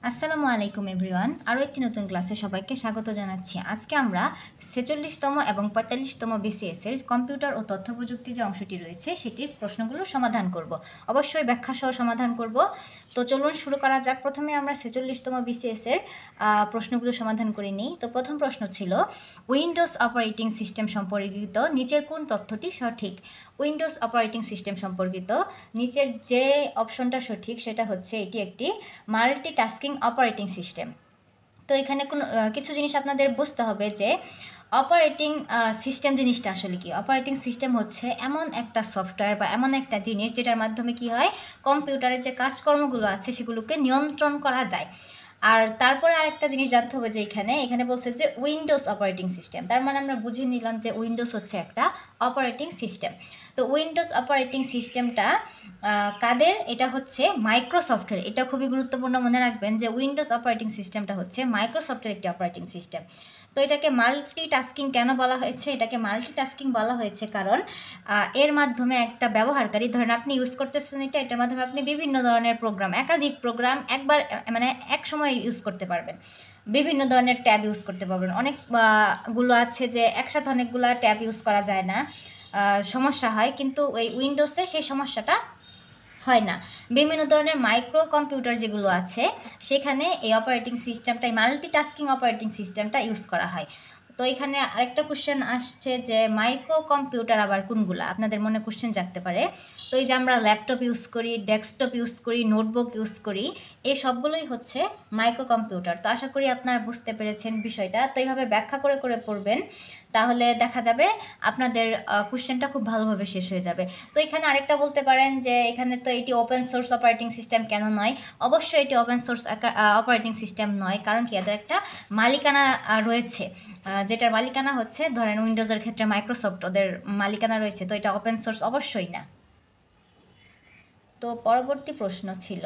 আসসালামু আলাইকুম এভরিওয়ান, আরও একটি নতুন ক্লাসে সবাইকে স্বাগত জানাচ্ছি। আজকে আমরা 46তম এবং 45তম বিসিএসের কম্পিউটার ও তথ্য প্রযুক্তি যে অংশটি রয়েছে সেটির প্রশ্নগুলো সমাধান করব, অবশ্যই ব্যাখ্যা সহ সমাধান করব। তো চলুন শুরু করা যাক। প্রথমে আমরা 46তম বিসিএসের প্রশ্নগুলো সমাধান করে নিই। তো প্রথম প্রশ্ন ছিল, উইন্ডোজ অপারেটিং সিস্টেম সম্পর্কিত নিচের কোন তথ্যটি সঠিক? উইন্ডোজ অপারেটিং সিস্টেম সম্পর্কিত নিচের যে অপশনটা সঠিক সেটা হচ্ছে এটি একটি মাল্টিটাস্কিং অপারেটিং সিস্টেম। তো এখানে কিছু জিনিস আপনাদের বুঝতে হবে যে অপারেটিং সিস্টেম জিনিসটা আসলে কি। অপারেটিং সিস্টেম হচ্ছে এমন একটা সফটওয়্যার বা এমন একটা জিনিস যেটার মাধ্যমে কি হয়, কম্পিউটারের যে কাজকর্মগুলো আছে সেগুলোকে নিয়ন্ত্রণ করা যায়। আর তারপরে আরেকটা জিনিস জানতে হবে যে এখানে বলছে যে উইন্ডোজ অপারেটিং সিস্টেম, তার মানে আমরা বুঝে নিলাম যে উইন্ডোজ হচ্ছে একটা অপারেটিং সিস্টেম। তো উইন্ডোজ অপারেটিং সিস্টেমটা কাদের? এটা হচ্ছে মাইক্রোসফটের। এটা খুবই গুরুত্বপূর্ণ, মনে রাখবেন যে উইন্ডোজ অপারেটিং সিস্টেমটা হচ্ছে মাইক্রোসফটের একটি অপারেটিং সিস্টেম। তো এটাকে মাল্টিটাস্কিং কেন বলা হয়েছে? এটাকে মাল্টিটাস্কিং বলা হয়েছে কারণ এর মাধ্যমে একটা ব্যবহারকারী, ধরেন আপনি ইউজ করতেছেন এটার মাধ্যমে আপনি বিভিন্ন ধরনের প্রোগ্রাম, একাধিক প্রোগ্রাম একবার মানে এক সময় ইউজ করতে পারবেন। বিভিন্ন ধরনের ট্যাব ইউজ করতে পারবেন। অনেকগুলো আছে যে একসাথে অনেকগুলো ট্যাব ইউজ করা যায় না, সমস্যা হয়, কিন্তু এই উইন্ডোজে সেই সমস্যাটা হয় না। বিভিন্ন ধরনের মাইক্রো কম্পিউটার যেগুলো আছে সেখানে এই অপারেটিং সিস্টেমটা, এই মাল্টিটাস্কিং অপারেটিং সিস্টেমটা ইউজ করা হয়। তো এখানে আরেকটা কোশ্চেন আসছে যে মাইক্রো কম্পিউটার আবার কোনগুলো, আপনাদের মনে কোশ্চেন জাগতে পারে। তো এই যে আমরা ল্যাপটপ ইউজ করি, ডেস্কটপ ইউজ করি, নোটবুক ইউজ করি, এই সবগুলোই হচ্ছে মাইক্রো কম্পিউটার। তো আশা করি আপনারা বুঝতে পেরেছেন বিষয়টা। তো এইভাবে ব্যাখ্যা করে করে পড়বেন, তাহলে দেখা যাবে আপনাদের কোশ্চেনটা খুব ভালোভাবে শেষ হয়ে যাবে। তো এখানে আরেকটা বলতে পারেন যে এখানে তো এটি ওপেন সোর্স অপারেটিং সিস্টেম কেন নয়? অবশ্যই এটি ওপেন সোর্স অপারেটিং সিস্টেম নয়, কারণ কি এদের একটা মালিকানা রয়েছে, যেটার মালিকানা হচ্ছে, ধরেন উইন্ডোজের ক্ষেত্রে মাইক্রোসফট, ওদের মালিকানা রয়েছে, তো এটা ওপেন সোর্স অবশ্যই না। তো পরবর্তী প্রশ্ন ছিল,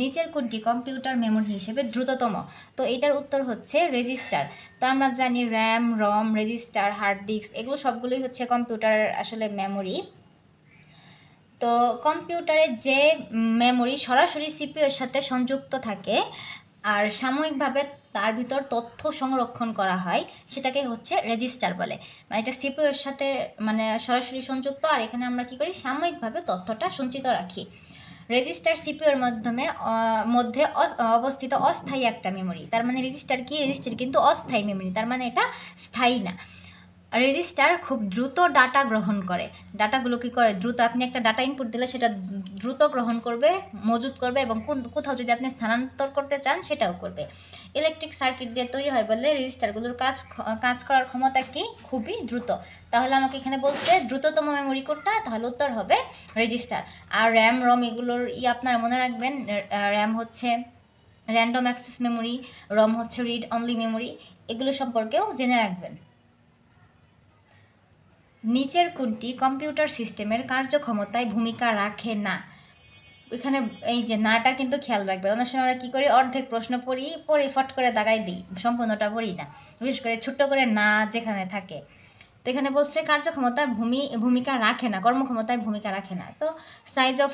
নিচের কোনটি কম্পিউটার মেমোরি হিসেবে দ্রুততম? তো এটার উত্তর হচ্ছে রেজিস্টার। তো আমরা জানি র্যাম, রম, রেজিস্টার, হার্ড ডিস্ক, এগুলো সবগুলোই হচ্ছে কম্পিউটারের আসলে মেমোরি। তো কম্পিউটারের যে মেমোরি সরাসরি সিপিইউর সাথে সংযুক্ত থাকে আর সাময়িকভাবে তার ভিতর তথ্য সংরক্ষণ করা হয়, সেটাকে হচ্ছে রেজিস্টার বলে। মানে এটা সিপিইউর সাথে মানে সরাসরি সংযুক্ত, আর এখানে আমরা কি করি, সাময়িকভাবে তথ্যটা সঞ্চিত রাখি। রেজিস্টার সিপিইউর মধ্যে অবস্থিত অস্থায়ী একটা মেমোরি। তার মানে রেজিস্টার কি? রেজিস্টার কিন্তু অস্থায়ী মেমোরি, তার মানে এটা স্থায়ী না। রেজিস্টার খুব দ্রুত ডাটা গ্রহণ করে। ডাটাগুলো কী করে? দ্রুত, আপনি একটা ডাটা ইনপুট দিলে সেটা দ্রুত গ্রহণ করবে, মজুত করবে, এবং কোথাও যদি আপনি স্থানান্তর করতে চান সেটাও করবে। ইলেকট্রিক সার্কিট দিয়ে তৈরি হয় বলে রেজিস্টারগুলোর কাজ করার ক্ষমতা কি? খুবই দ্রুত। তাহলে আমাকে এখানে বলতে দ্রুততম মেমোরি কোনটা? তাহলে উত্তর হবে রেজিস্টার। আর র্যাম, রম এগুলোর আপনারা মনে রাখবেন, র্যাম হচ্ছে র্যান্ডম অ্যাক্সেস মেমোরি, রম হচ্ছে রিড অনলি মেমোরি, এগুলো সম্পর্কেও জেনে রাখবেন। নিচের কোনটি কম্পিউটার সিস্টেমের কার্যক্ষমতায় ভূমিকা রাখে না? এখানে এই যে নাটা কিন্তু খেয়াল রাখবে। অনেক সময় আমরা কী করি, অর্ধেক প্রশ্ন পড়ি ফট করে দাগাই দিই, সম্পূর্ণটা পড়ি না, বিশেষ করে ছোট্ট করে না যেখানে থাকে। তো এখানে বলছে কার্যক্ষমতায় ভূমিকা রাখে না, কর্মক্ষমতায় ভূমিকা রাখে না। তো সাইজ অফ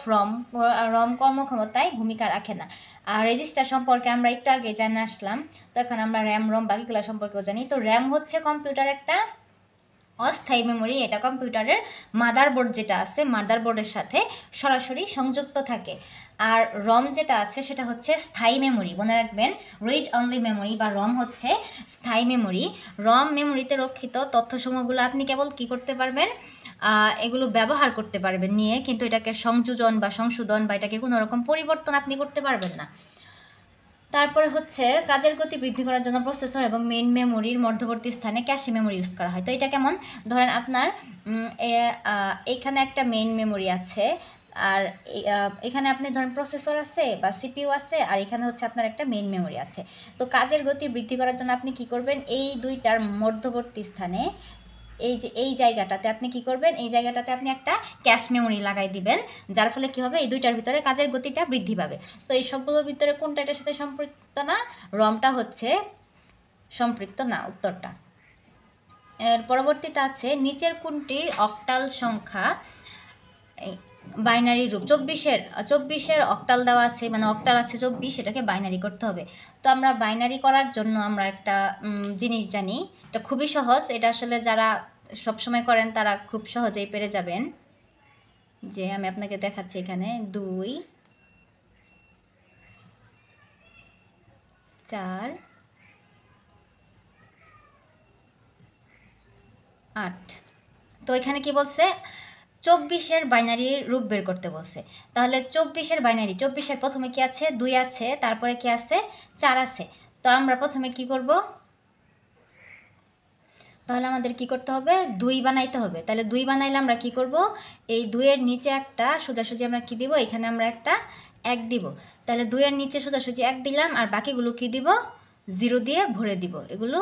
রম কর্মক্ষমতায় ভূমিকা রাখে না। আর রেজিস্টার সম্পর্কে আমরা একটু আগে জানে আসলাম, তো এখন আমরা র্যাম, রম বাকিগুলো সম্পর্কেও জানি। তো র্যাম হচ্ছে কম্পিউটার একটা অস্থায়ী মেমোরি। এটা কম্পিউটারের মাদারবোর্ড যেটা আছে, মাদারবোর্ডের সাথে সরাসরি সংযুক্ত থাকে। আর রম যেটা আছে সেটা হচ্ছে স্থায়ী মেমোরি, মনে রাখবেন, রিড অনলি মেমোরি বা রম হচ্ছে স্থায়ী মেমোরি। রম মেমোরিতে রক্ষিত তথ্যসমূহগুলো আপনি কেবল কি করতে পারবেন, এগুলো ব্যবহার করতে পারবেন নিয়ে, কিন্তু এটাকে সংযোজন বা সংশোধন বা এটাকে কোনো রকম পরিবর্তন আপনি করতে পারবেন না। তারপরে হচ্ছে কাজের গতি বৃদ্ধি করার জন্য প্রসেসর এবং মেইন মেমোরির মধ্যবর্তী স্থানে ক্যাশে মেমোরি ইউজ করা হয়। তো এটা কেমন? ধরেন আপনার এখানে একটা মেইন মেমোরি আছে, আর এখানে আপনি ধরেন প্রসেসর আছে বা সিপিইউ আছে, আর এখানে হচ্ছে আপনার একটা মেইন মেমোরি আছে। তো কাজের গতি বৃদ্ধি করার জন্য আপনি কি করবেন, এই দুইটার মধ্যবর্তী স্থানে এই জায়গাটাতে আপনি কি করবেন, এই জায়গাটাতে আপনি একটা ক্যাশ মেমোরি লাগাই দিবেন, যার ফলে কি হবে, এই দুইটার ভিতরে কাজের গতিটা বৃদ্ধি পাবে। তো এই সবগুলোর ভিতরে কোনটা এটার সাথে সম্পৃক্ত না? রমটা হচ্ছে সম্পৃক্ত না, উত্তরটা। এর পরবর্তীতে আছে, নিচের কোনটির অক্টাল সংখ্যা বাইনারি রূপ 24-এর অক্টাল দেওয়া আছে, মানে অক্টাল আছে 24, এটাকে বাইনারি করতে হবে। তো আমরা বাইনারি করার জন্য আমরা একটা জিনিস জানি, এটা খুবই সহজ, এটা আসলে যারা সবসময় করেন তারা খুব সহজেই পেরে যাবেন। যে আমি আপনাকে দেখাচ্ছি এখানে 2 4 8। তো এখানে কি বলছে, 24-এর বাইনারি রূপ বের করতে বলছে। তাহলে 24-এর বাইনারি, 24-এর প্রথমে কি আছে, 2 আছে, তারপরে কি আছে, 4 আছে। তো আমরা প্রথমে কি করব, তাহলে আমাদের কি করতে হবে, 2 বানাইতে হবে। তাহলে 2 বানাইলে আমরা কি করব, এই 2-এর নিচে একটা সোজাসুজি আমরা কি দিব, এখানে আমরা একটা 1 দিব। তাহলে 2-এর নিচে সোজাসুজি 1 দিলাম, আর বাকিগুলো কি দিব, 0 দিয়ে ভরে দিব, এগুলো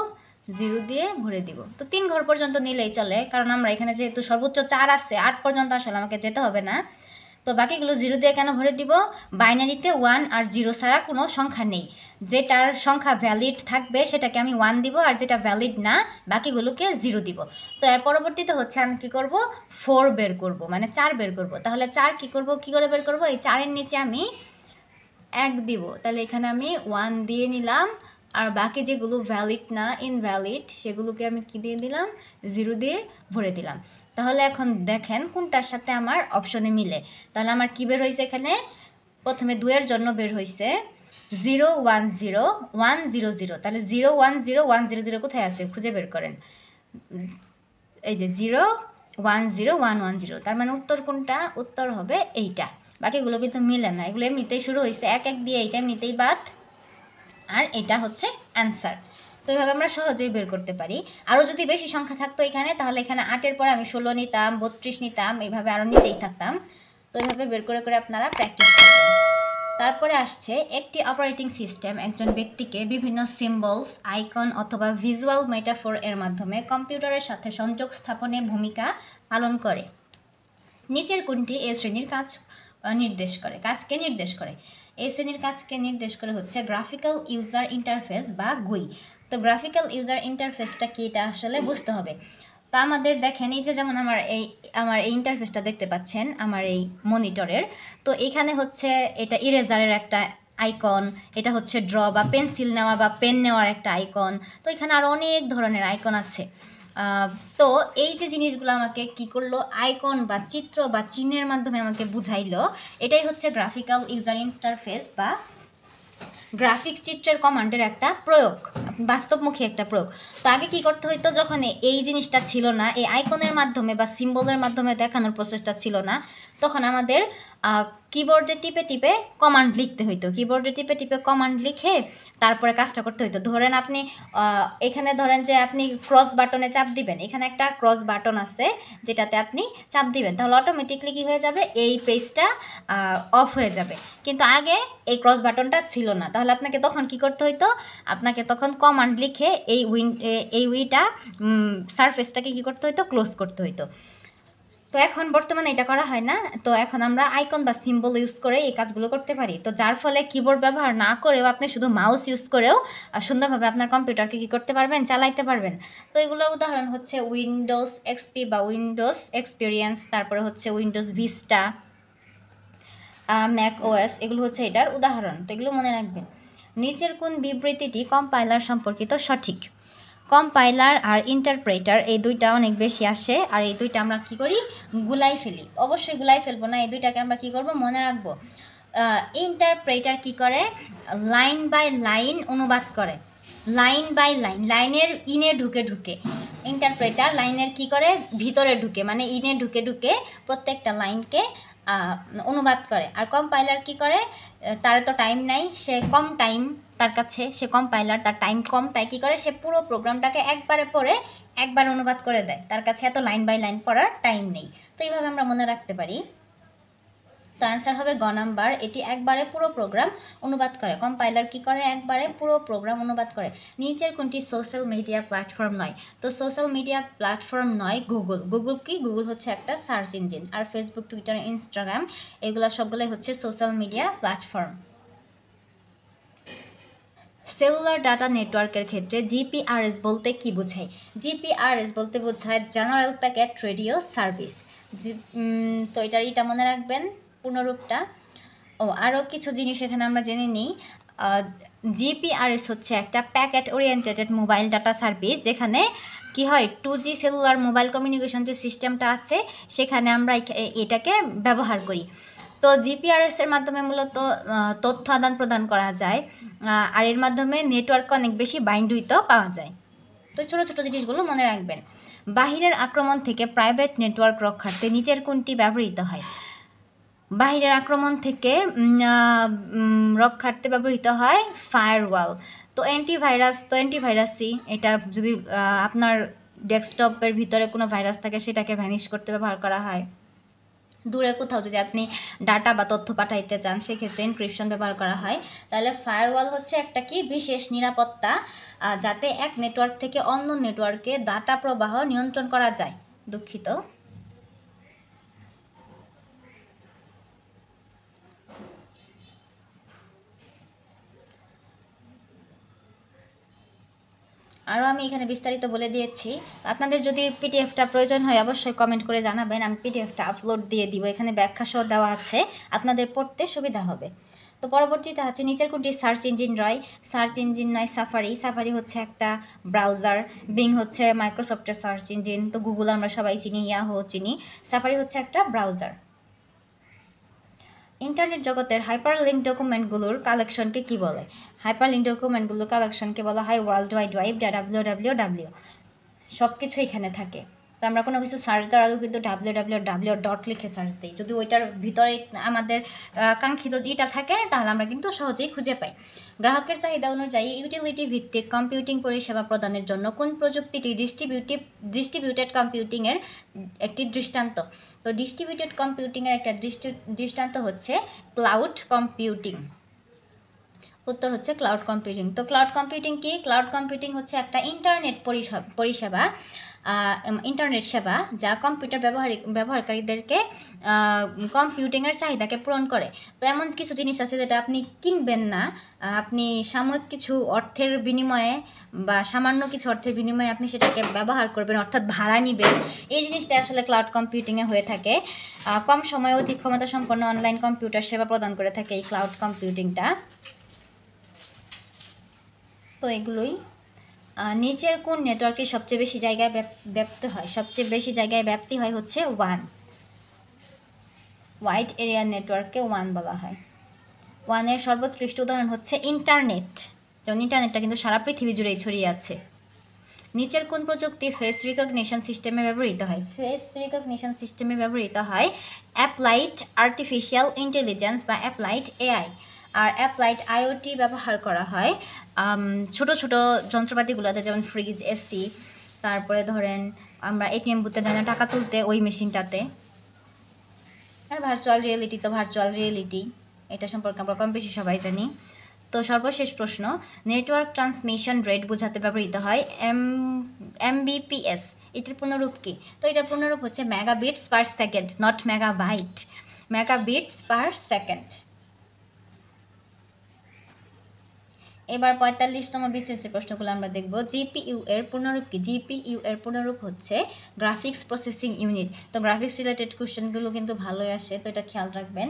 0 দিয়ে ভরে দিব। তো 3 ঘর পর্যন্ত নিলেই চলে, কারণ আমরা এখানে যেহেতু সর্বোচ্চ 4 আছে, 8 পর্যন্ত আসলে আমাকে যেতে হবে না। তো বাকিগুলো 0 দিয়ে কেন ভরে দিব, বাইনারিতে 1 আর 0 ছাড়া কোনো সংখ্যা নেই। যেটার সংখ্যা ভ্যালিড থাকবে সেটাকে আমি 1 দিব, আর যেটা ভ্যালিড না বাকিগুলোকে 0 দিব। তো এর পরবর্তীতে হচ্ছে আমি কি করব, 4 বের করব, মানে 4 বের করব। তাহলে 4 কি করব, কি করে বের করব, এই 4-এর নিচে আমি 1 দিব। তাহলে এখানে আমি 1 দিয়ে নিলাম, আর বাকি যেগুলো ভ্যালিড না, ইনভ্যালিড, সেগুলোকে আমি কি দিয়ে দিলাম, 0 দিয়ে ভরে দিলাম। তাহলে এখন দেখেন কোনটার সাথে আমার অপশনে মিলে। তাহলে আমার কি বের হয়েছে, এখানে প্রথমে 2-এর জন্য বের হয়েছে 0 1 0 1 0 0। তাহলে 0 1 0 1 0 0 কোথায় আছে, খুঁজে বের করেন। এই যে 0 1 0 1 1 0, তার মানে উত্তর কোনটা, উত্তর হবে এইটা। বাকিগুলো কিন্তু মিলে না, এগুলো এমনিতেই শুরু হয়েছে 1 1 দিয়ে, এইটা এমনিতেই বাদ, আর এটা হচ্ছে অ্যান্সার। তো এইভাবে আমরা সহজেই বের করতে পারি। আরও যদি বেশি সংখ্যা থাকতো এখানে, তাহলে এখানে 8-এর পরে আমি 16 নিতাম, 32 নিতাম, এইভাবে আরও নিতেই থাকতাম। তো এইভাবে বের করে করে আপনারা প্র্যাকটিস করবেন। তারপরে আসছে, একটি অপারেটিং সিস্টেম একজন ব্যক্তিকে বিভিন্ন সিম্বলস, আইকন অথবা ভিজুয়াল মেটাফোর এর মাধ্যমে কম্পিউটারের সাথে সংযোগ স্থাপনে ভূমিকা পালন করে। নিচের কোনটি এই শ্রেণীর কাজকে নির্দেশ করে। এই শ্রেণীর কাজকে নির্দেশ করে হচ্ছে গ্রাফিক্যাল ইউজার ইন্টারফেস বা গুই। তো গ্রাফিক্যাল ইউজার ইন্টারফেসটা কি, এটা আসলে বুঝতে হবে। তো আমাদের দেখেন, এই যে যেমন আমার এই ইন্টারফেসটা দেখতে পাচ্ছেন আমার এই মনিটরের। তো এখানে হচ্ছে এটা ইরেজারের একটা আইকন, এটা হচ্ছে ড্র বা পেন্সিল নেওয়া বা পেন নেওয়ার একটা আইকন। তো এখানে আরও অনেক ধরনের আইকন আছে। তো এই যে জিনিসগুলো আমাকে কি করলো, আইকন বা চিত্র বা চিহ্নের মাধ্যমে আমাকে বুঝাইলো, এটাই হচ্ছে গ্রাফিক্যাল ইউজার ইন্টারফেস বা গ্রাফিক্স চিত্রের কমান্ডের একটা প্রয়োগ, বাস্তবমুখী একটা প্রয়োগ। তো আগে কি করতে হইতো, যখন এই জিনিসটা ছিল না, এই আইকনের মাধ্যমে বা সিম্বলের মাধ্যমে দেখানোর প্রসেসটা ছিল না, তখন আমাদের কিবোর্ডে টিপে টিপে কমান্ড লিখতে হইতো। কিবোর্ডে টিপে টিপে কমান্ড লিখে তারপরে কাজটা করতে হইতো। ধরেন আপনি এখানে ধরেন যে আপনি ক্রস বাটনে চাপ দিবেন, এখানে একটা ক্রস বাটন আছে যেটাতে আপনি চাপ দিবেন, তাহলে অটোমেটিকলি কী হয়ে যাবে, এই পেজটা অফ হয়ে যাবে। কিন্তু আগে এই ক্রস বাটনটা ছিল না, তাহলে আপনাকে তখন কি করতে হইতো, আপনাকে তখন কমান্ড লিখে এই সারফেসটাকে কী করতে হইতো, ক্লোজ করতে হইতো। তো এখন বর্তমানে এটা করা হয় না। তো এখন আমরা আইকন বা সিম্বল ইউজ করে এই কাজগুলো করতে পারি। তো যার ফলে কিবোর্ড ব্যবহার না করেও আপনি শুধু মাউস ইউজ করেও সুন্দরভাবে আপনার কম্পিউটারকে কী করতে পারবেন, চালাইতে পারবেন। তো এগুলোর উদাহরণ হচ্ছে উইন্ডোজ এক্সপি বা উইন্ডোজ এক্সপিরিয়েন্স, তারপরে হচ্ছে উইন্ডোজ ভিস্টা, ম্যাক ওএস, এগুলো হচ্ছে এটার উদাহরণ। তো এগুলো মনে রাখবেন। নিচের কোন বিবৃতিটি কম্পাইলার সম্পর্কিত সঠিক। কম্পাইলার আর ইন্টারপ্রেটার এই দুইটা অনেক বেশি আসে, আর এই দুইটা আমরা কি করি, গুলাই ফেলি। অবশ্যই গুলাই ফেলবো না, এই দুইটাকে আমরা কি করব, মনে রাখবো। ইন্টারপ্রেটার কি করে, লাইন বাই লাইন অনুবাদ করে, লাইন বাই লাইন, লাইনের ইনে ঢুকে ঢুকে। ইন্টারপ্রেটার লাইনের কি করে, ভিতরে ঢুকে, মানে ইনে ঢুকে ঢুকে প্রত্যেকটা লাইনকে অনুবাদ করে। আর কম্পাইলার কি করে, তার তো টাইম নাই, সে কম টাইম তার কাছে, সে কম্পাইলার, তার টাইম কম, তাই কী করে, সে পুরো প্রোগ্রামটাকে একবারে পড়ে একবার অনুবাদ করে দেয়, তার কাছে এত লাইন বাই লাইন পড়ার টাইম নেই। তো এইভাবে আমরা মনে রাখতে পারি। তো অ্যান্সার হবে গ নাম্বার, এটি একবারে পুরো প্রোগ্রাম অনুবাদ করে। কম্পাইলার কি করে, একবারে পুরো প্রোগ্রাম অনুবাদ করে। নিচের কোনটি সোশ্যাল মিডিয়া প্ল্যাটফর্ম নয়। তো সোশ্যাল মিডিয়া প্ল্যাটফর্ম নয় গুগল। গুগল কি, গুগল হচ্ছে একটা সার্চ ইঞ্জিন। আর ফেসবুক, টুইটার, ইনস্টাগ্রাম এগুলো সবগুলোই হচ্ছে social media platform. Cellular data নেটওয়ার্কের ক্ষেত্রে জিপিআরএস বলতে কি বোঝায়। জিপিআরএস বলতে বোঝায় জেনারেল প্যাকেট রেডিও সার্ভিস। তো এটা মনে রাখবেন পূর্ণরূপটা। আরও কিছু জিনিস এখানে আমরা জেনে নিই। জিপিআরএস হচ্ছে একটা packet oriented mobile data service, যেখানে কি হয় 2G সেলুলার মোবাইল কমিউনিকেশন যে সিস্টেমটা আছে সেখানে আমরা এটাকে ব্যবহার করি। তো জিপিআরএসের মাধ্যমে মূলত তথ্য আদান প্রদান করা যায়, আর এর মাধ্যমে নেটওয়ার্ক অনেক বেশি বাইন্ডুইত পাওয়া যায়। তো ছোটো ছোটো জিনিসগুলো মনে রাখবেন। বাহিরের আক্রমণ থেকে প্রাইভেট নেটওয়ার্ক রক্ষার্থে নিচের কোনটি ব্যবহৃত হয়? বাহিরের আক্রমণ থেকে রক্ষার্থে ব্যবহৃত হয় ফায়ারওয়াল। তো অ্যান্টিভাইরাসই এটা যদি আপনার ডেস্কটপের ভিতরে কোনো ভাইরাস থাকে সেটাকে ভ্যানিশ করতে ব্যবহার করা হয়। দূরে কোথাও যদি আপনি ডাটা বা তথ্য পাঠাইতে চান সেক্ষেত্রে এনক্রিপশন ব্যবহার করা হয়। তাহলে ফায়ারওয়াল হচ্ছে একটা কি বিশেষ নিরাপত্তা, যাতে এক নেটওয়ার্ক থেকে অন্য নেটওয়ার্কে ডাটা প্রবাহ নিয়ন্ত্রণ করা যায়। দুঃখিত। আরও আমি এখানে বিস্তারিত বলে দিয়েছি। আপনাদের যদি পিডিএফটা প্রয়োজন হয় অবশ্যই কমেন্ট করে জানাবেন, আমি পিডিএফটা আপলোড দিয়ে দিব। এখানে ব্যাখ্যা সহ দেওয়া আছে, আপনাদের পড়তে সুবিধা হবে। তো পরবর্তীতে আছে নিচের কোনটি সার্চ ইঞ্জিন নয়? সার্চ ইঞ্জিন নয় সাফারি হচ্ছে একটা ব্রাউজার, বিং হচ্ছে মাইক্রোসফটের সার্চ ইঞ্জিন, তো গুগল আমরা সবাই চিনি, ইয়াহু চিনি, সাফারি হচ্ছে একটা ব্রাউজার। ইন্টারনেট জগতের হাইপারলিঙ্ক ডকুমেন্টগুলোর কালেকশনকে কি বলে? হাইপারলিঙ্ক ডকুমেন্টগুলোর কালেকশনকে বলা হয় ওয়ার্ল্ড ওয়াইড ওয়েব, www। সব কিছু এখানে থাকে। তো আমরা কোনো কিছু সার্চ দেওয়ার আগে কিন্তু www. লিখে সার্চ দিই। যদি ওইটার ভিতরে আমাদের কাঙ্ক্ষিত যেটা থাকে তাহলে আমরা কিন্তু সহজেই খুঁজে পাই। গ্রাহকের চাহিদা অনুযায়ী ইউটিলিটি ভিত্তিক কম্পিউটিং পরিষেবা প্রদানের জন্য কোন প্রযুক্তিটি ডিস্ট্রিবিউটেড কম্পিউটিংয়ের একটি দৃষ্টান্ত? তো ডিস্ট্রিবিউটেড কম্পিউটিংয়ের একটা দৃষ্টান্ত হচ্ছে ক্লাউড কম্পিউটিং। উত্তর হচ্ছে ক্লাউড কম্পিউটিং। তো ক্লাউড কম্পিউটিং কি? ক্লাউড কম্পিউটিং হচ্ছে একটা ইন্টারনেট পরিষেবা, ইন্টারনেট সেবা যা কম্পিউটার ব্যবহারকারীদেরকে কম্পিউটিংয়ের চাহিদাকে পূরণ করে। তো এমন কিছু জিনিস আছে যেটা আপনি কিনবেন না, আপনি সাময়িক কিছু অর্থের বিনিময়ে বা সামান্য কিছু অর্থের বিনিময়ে আপনি সেটাকে ব্যবহার করবেন, অর্থাৎ ভাড়া নেবেন। এই জিনিসটা আসলে ক্লাউড কম্পিউটিংয়ে হয়ে থাকে। কম সময়ে অধিক ক্ষমতা সম্পন্ন অনলাইন কম্পিউটার সেবা প্রদান করে থাকে এই ক্লাউড কম্পিউটিংটা। তো এগুলোই। নিচের কোন নেটওয়ার্কে সবচেয়ে বেশি জায়গায় ব্যাপ্ত হয়? সবচেয়ে বেশি জায়গায় ব্যাপ্তি হয় হচ্ছে ওয়াইড এরিয়া নেটওয়ার্ককে ওয়ান বলা হয়। ওয়ানের সর্বোৎকৃষ্ট উদাহরণ হচ্ছে ইন্টারনেট, যেমন ইন্টারনেটটা কিন্তু সারা পৃথিবী জুড়েই ছড়িয়ে আছে। নিচের কোন প্রযুক্তি ফেস রিকগনিশন সিস্টেমে ব্যবহৃত হয়? ফেস রিকগনিশন সিস্টেমে ব্যবহৃত হয় অ্যাপ্লাইড আর্টিফিশিয়াল ইন্টেলিজেন্স বা অ্যাপ্লাইড এআই। আর অ্যাপ্লাইড আইওটি ব্যবহার করা হয় ছোট ছোট যন্ত্রপাতিগুলোতে, যেমন ফ্রিজ, এসি, তারপরে ধরেন আমরা এটিএম বুথে জানা টাকা তুলতে ওই মেশিনটাতে। আর ভার্চুয়াল রিয়েলিটি তো ভার্চুয়াল রিয়েলিটি, এটা সম্পর্কে আমরা কম বেশি সবাই জানি। তো সর্বশেষ প্রশ্ন, নেটওয়ার্ক ট্রান্সমিশন রেট বোঝাতে ব্যবহৃত হয় MBPS। এটার পূর্ণরূপ কি? তো এটার পূর্ণরূপ হচ্ছে মেগাবিটস per second, not megabyte, মেগাবিটস per second. এবার 45তম বিসিএস এর প্রশ্নগুলো আমরা দেখব। জিপিইউ এর পূর্ণরূপ কি? জিপিইউ এর পূর্ণরূপ হচ্ছে গ্রাফিক্স প্রসেসিং ইউনিট। তো গ্রাফিক্স রিলেটেড কোশ্চেনগুলো কিন্তু ভালোই আসে, তো এটা খেয়াল রাখবেন।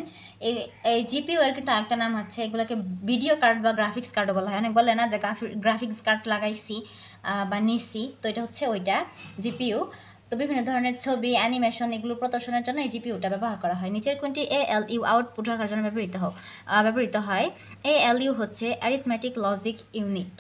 এই জিপিইউ এর কিন্তু আরেকটা নাম আছে, এগুলোকে ভিডিও কার্ড বা গ্রাফিক্স কার্ডও বলা হয়। অনেক বলে না যে গ্রাফিক্স কার্ড লাগাইছি বা নিছি, তো এটা হচ্ছে ওইটা জিপিইউ। তো বিভিন্ন ধরনের ছবি, অ্যানিমেশন এগুলো প্রদর্শনের জন্য এই জিপিইউটা ব্যবহার করা হয়। নিচের কোনটি ALU আউটপুট রাখার জন্য ব্যবহৃত হয়? ALU হচ্ছে arithmetic logic unit.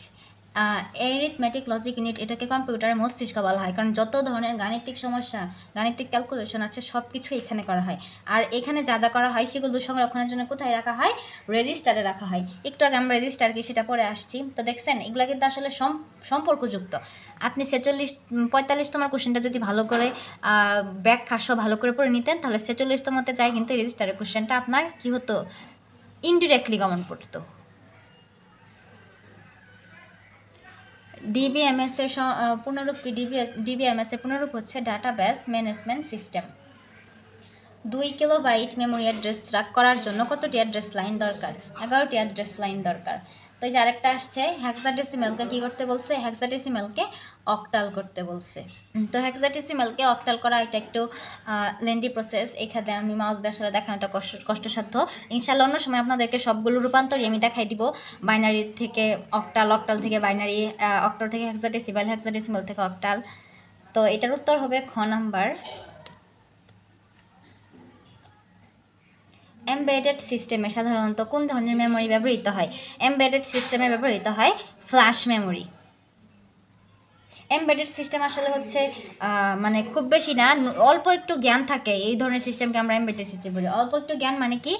Arithmetic logic unit এটাকে কম্পিউটারের মস্তিষ্ক বলা হয়, কারণ যত ধরনের গাণিতিক সমস্যা, গাণিতিক ক্যালকুলেশন আছে সব কিছু এখানে করা হয়। আর এখানে যা যা করা হয় সেগুলো সংরক্ষণের জন্য কোথায় রাখা হয়? রেজিস্টারে রাখা হয়। একটু আগে আমরা রেজিস্টার কি সেটা পরে আসছি। তো দেখছেন এগুলো কিন্তু আসলে সম্পর্কযুক্ত। আপনি 45তম কোশ্চেনটা যদি ভালো করে ব্যাখ্যা সহ ভালো করে পড়ে নিতেন তাহলে 46তমতে যাই কিন্তু রেজিস্টারের কোশ্চেনটা আপনার কি হতো? ইনডিরেক্টলি কমন পড়তো। ডিবিএমএস এর পূর্ণরূপ কি? ডিবিএমএস এর পূর্ণরূপ হচ্ছে database management system. 2 kilobyte memory address track করার জন্য কতটি অ্যাড্রেস লাইন দরকার? 11টি অ্যাড্রেস লাইন দরকার। তো এই যে আরেকটা আসছে, হেক্সাডেসিমেলকে কী করতে বলছে, হেক্সাডেসিমেলকে অক্টাল করতে বলছে। তো হেক্সাডেসিমেলকে অক্টাল করা এটা একটু লেন্দি প্রসেস, এখানে আমি মাউস দিয়ে আসলে দেখানোটা কষ্টসাধ্য। ইনশাল্লাহ অন্য সময় আপনাদেরকে সবগুলো রূপান্তরই আমি দেখাই দিব, বাইনারি থেকে অক্টাল, অক্টাল থেকে বাইনারি, অক্টাল থেকে হেক্সাডেসিমেল, হেক্সাডেসিমেল থেকে অক্টাল। তো এটার উত্তর হবে খ নাম্বার। এমবেডেড সিস্টেমে সাধারণত কোন ধরনের মেমোরি ব্যবহৃত হয়? এমবেডেড সিস্টেমে ব্যবহৃত হয় ফ্ল্যাশ মেমোরি। এমবেডেড সিস্টেম আসলে হচ্ছে মানে খুব বেশি না, অল্প একটু জ্ঞান থাকে এই ধরনের সিস্টেমকে আমরা এমবেডেড সিস্টেম বলি। অল্প একটু জ্ঞান মানে কি,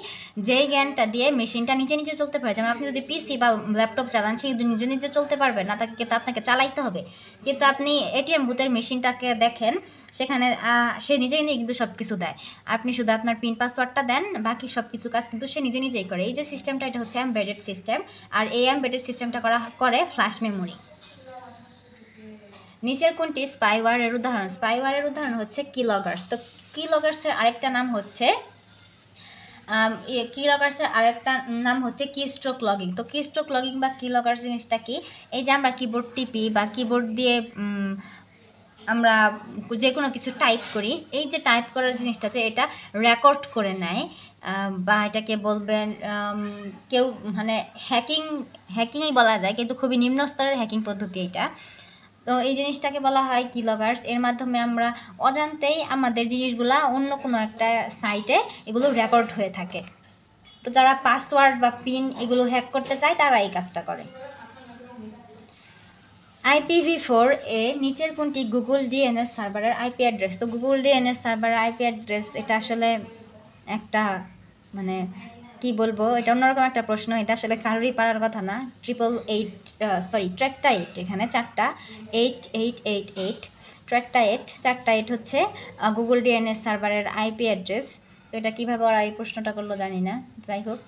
যেই জ্ঞানটা দিয়ে মেশিনটা নিজে নিজে চলতে পারে। যেমন আপনি যদি পিসি বা ল্যাপটপ চালান, সেই নিজে নিজে চলতে পারবে না, তাকে কিন্তু আপনাকে চালাইতে হবে। কিন্তু আপনি এটিএম বুথের মেশিনটাকে দেখেন, সেখানে সে নিজেই নিয়ে কিন্তু সব কিছু দেয়, আপনি শুধু আপনার পিন পাসওয়ার্ডটা দেন, বাকি সব কিছু কাজ কিন্তু সে নিজে নিজেই করে। এই যে সিস্টেমটা, এটা হচ্ছে এমবেডেড সিস্টেম, আর এই এমবেডেড সিস্টেমটা করে ফ্ল্যাশ মেমোরি। নিচের কোনটি স্পাইওয়ারের উদাহরণ? স্পাইওয়ারের উদাহরণ হচ্ছে কিলগার্স। তো কিলগার্সের আরেকটা নাম হচ্ছে কিলগার্সের আরেকটা নাম হচ্ছে কিস্ট্রোক লগিং। তো কিস্ট্রোক লগিং বা কিলগার্স জিনিসটা কি? এই যে আমরা কিবোর্ড টিপি বা কিবোর্ড দিয়ে আমরা যে কোনো কিছু টাইপ করি, এই যে টাইপ করার জিনিসটা আছে, এটা রেকর্ড করে নেয়, বা এটাকে বলবেন কেউ মানে হ্যাকিংই বলা যায়, কিন্তু খুবই নিম্ন স্তরের হ্যাকিং পদ্ধতি এটা। তো এই জিনিসটাকে বলা হয় কিলগার্স। এর মাধ্যমে আমরা অজান্তেই আমাদের জিনিসগুলা অন্য কোনো একটা সাইটে এগুলো রেকর্ড হয়ে থাকে। তো যারা পাসওয়ার্ড বা পিন এগুলো হ্যাক করতে চায় তারা এই কাজটা করে। IPv4 এ নিচের কোনটি গুগল ডিএনএস সার্ভারের আইপি অ্যাড্রেস? তো গুগল ডিএনএস সার্ভারের আইপি অ্যাড্রেস এটা আসলে একটা মানে কি বলবো, এটা অন্যরকম একটা প্রশ্ন, এটা আসলে কারোরই পারার কথা না। 888 এখানে 4টা 8888 ট্র্যাকটা 4টা 8 হচ্ছে গুগল ডিএনএস সার্ভারের আইপি অ্যাড্রেস। তো এটা কীভাবে ওরা এই প্রশ্নটা করলো জানি না, যাই হোক।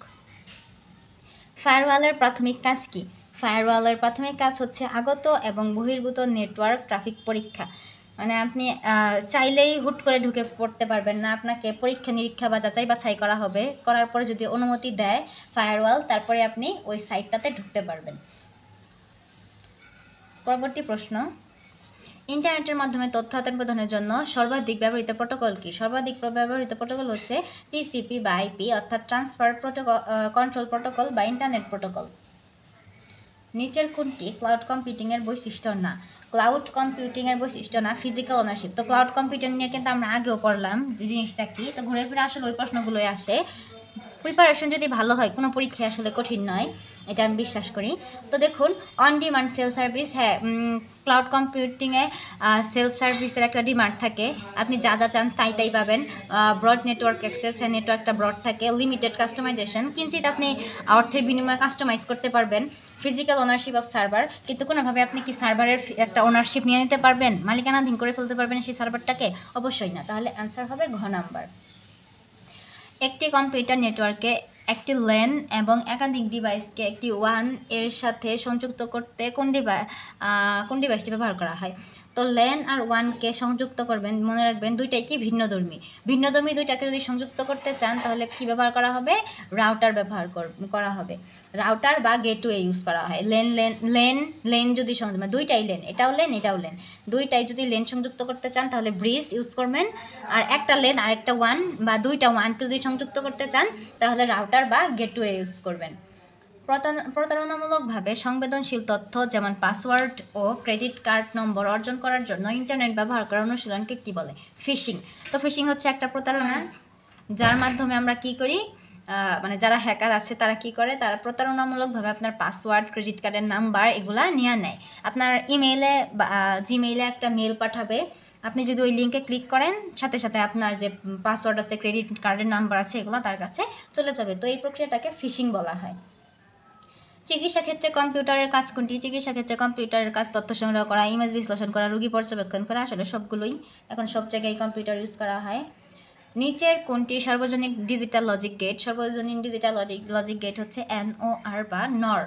ফায়ারওয়ালের প্রাথমিক কাজ কি? ফায়ারওয়ালের প্রাথমিক কাজ হচ্ছে আগত এবং বহির্ভূত নেটওয়ার্ক ট্রাফিক পরীক্ষা। মানে আপনি চাইলেই হুট করে ঢুকে পড়তে পারবেন না, আপনাকে পরীক্ষা নিরীক্ষা বা যাচাই বাছাই করা হবে, করার পরে যদি অনুমতি দেয় ফায়ারওয়াল, তারপরে আপনি ওই সাইটটাতে ঢুকতে পারবেন। পরবর্তী প্রশ্ন, ইন্টারনেটের মাধ্যমে তথ্য আদান প্রদানের জন্য সর্বাধিক ব্যবহৃত প্রোটোকল কি? সর্বাধিক ব্যবহৃত প্রোটোকল হচ্ছে টিসিপি বা আইপি, অর্থাৎ ট্রান্সফার কন্ট্রোল প্রোটোকল বা ইন্টারনেট প্রোটোকল। নিচের কোনটি ক্লাউড কম্পিউটিংয়ের বৈশিষ্ট্য না? ক্লাউড কম্পিউটিংয়ের বৈশিষ্ট্য না, ফিজিক্যাল ওনারশিপ। তো ক্লাউড কম্পিউটিং নিয়ে কিন্তু আমরা আগেও পড়লাম যে জিনিসটা কি। তো ঘুরে ফিরে আসলে ওই প্রশ্নগুলোই আসে। প্রিপারেশন যদি ভালো হয়, কোনো পরীক্ষা আসলে কঠিন নয়, এটা আমি বিশ্বাস করি। তো দেখুন, অন ডিমান্ড সেলফ সার্ভিস, হ্যাঁ ক্লাউড কম্পিউটিংয়ে সেলফ সার্ভিসের একটা ডিমান্ড থাকে, আপনি যা যা চান তাই পাবেন। ব্রড নেটওয়ার্ক অ্যাক্সেস, হ্যাঁ নেটওয়ার্কটা ব্রড থাকে। লিমিটেড কাস্টমাইজেশন, কিঞ্চিত আপনি অর্থের বিনিময়ে কাস্টমাইজ করতে পারবেন। ফিজিক্যাল ওনারশিপ অফ সার্ভার, কিন্তু কোনোভাবে আপনি কি সার্ভারের একটা ওনারশিপ নিয়ে নিতে পারবেন, মালিকানাধীন করে ফেলতে পারবেন সেই সার্ভারটাকে? অবশ্যই না। তাহলে অ্যান্সার হবে ঘ নাম্বার। একটি কম্পিউটার নেটওয়ার্কে একটি ল্যান এবং একাধিক ডিভাইসকে একটি ওয়ান এর সাথে সংযুক্ত করতে কোন ডিভাইসটি ব্যবহার করা হয়? তো ল্যান আর ওয়ানকে সংযুক্ত করবেন, মনে রাখবেন দুইটাই কি ভিন্নধর্মী। ভিন্নধর্মী দুইটাকে যদি সংযুক্ত করতে চান তাহলে কি ব্যবহার করা হবে? রাউটার ব্যবহার করা হবে। রাউটার বা গেটওয়ে ইউজ করা হয়। লেন যদি সংযুক্ত, দুইটাই লেন, এটাও লেন এটাও লেন, দুইটাই যদি লেন সংযুক্ত করতে চান তাহলে ব্রিজ ইউজ করবেন। আর একটা লেন আর একটা ওয়ান বা দুইটা ওয়ান যদি সংযুক্ত করতে চান তাহলে রাউটার বা গেটওয়ে ইউজ করবেন। প্রতারণামূলকভাবে সংবেদনশীল তথ্য যেমন পাসওয়ার্ড ও ক্রেডিট কার্ড নম্বর অর্জন করার জন্য ইন্টারনেট ব্যবহার করার অনুশীলনকে কী বলে? ফিশিং। তো ফিশিং হচ্ছে একটা প্রতারণা, যার মাধ্যমে আমরা কি করি, মানে যারা হ্যাকার আছে তারা কি করে, তারা প্রতারণামূলকভাবে আপনার পাসওয়ার্ড, ক্রেডিট কার্ডের নাম্বার এগুলা নিয়ে নেয়। আপনার ইমেইলে বা জিমেইলে একটা মেল পাঠাবে, আপনি যদি ওই লিঙ্কে ক্লিক করেন সাথে সাথে আপনার যে পাসওয়ার্ড আছে, ক্রেডিট কার্ডের নাম্বার আছে, এগুলো তার কাছে চলে যাবে। তো এই প্রক্রিয়াটাকে ফিশিং বলা হয়। চিকিৎসা ক্ষেত্রে কম্পিউটারের কাজ কোনটি? চিকিৎসা ক্ষেত্রে কম্পিউটারের কাজ তথ্য সংগ্রহ করা, ইমেজ বিশ্লেষণ করা, রোগী পর্যবেক্ষণ করা। আসলে সবগুলোই এখন সব জায়গায় কম্পিউটার ইউজ করা হয়। নিচের কোনটি সার্বজনীন ডিজিটাল লজিক গেট? সার্বজনীন ডিজিটাল লজিক গেট হচ্ছে NOR বা NOR।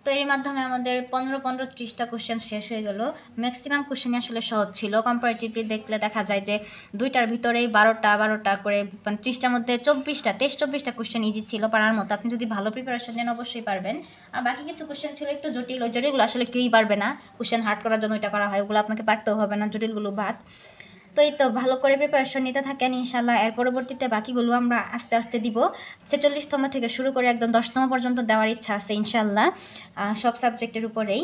তো এর মাধ্যমে আমাদের 15-30টা কোশ্চেন শেষ হয়ে গেল। ম্যাক্সিমাম কোশ্চেনই আসলে সহজ ছিল। কম্পারেটিভলি দেখলে দেখা যায় যে 2টার ভিতরেই 12টা করে, মানে 30টার মধ্যে 23টা কোশ্চেন ইজি ছিল, পারার মতো। আপনি যদি ভালো প্রিপারেশন নেন অবশ্যই পারবেন। আর বাকি কিছু কোশ্চেন ছিল একটু জটিল, ওই জটিলগুলো আসলে কেউই পারবে না। কোশ্চেন হার্ড করার জন্য এটা করা হয়, ওগুলো আপনাকে পারতেও হবে না, জটিলগুলো বাদ। তো এই তো ভালো করে প্রিপারেশন নিতে থাকেন ইনশাল্লাহ। এর পরবর্তীতে বাকিগুলো আমরা আস্তে আস্তে দিব। 46তম থেকে শুরু করে একদম 10তম পর্যন্ত দেওয়ার ইচ্ছা আছে ইনশাল্লাহ, সব সাবজেক্টের উপরেই।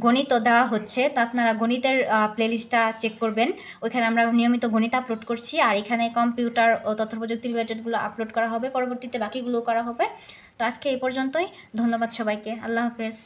গণিতও দেওয়া হচ্ছে, তো আপনারা গণিতের প্লেলিস্টটা চেক করবেন, ওইখানে আমরা নিয়মিত গণিত আপলোড করছি। আর এখানে কম্পিউটার ও তথ্য প্রযুক্তি রিলেটেডগুলো আপলোড করা হবে, পরবর্তীতে বাকিগুলো করা হবে। তো আজকে এই পর্যন্তই, ধন্যবাদ সবাইকে, আল্লাহ হাফেজ।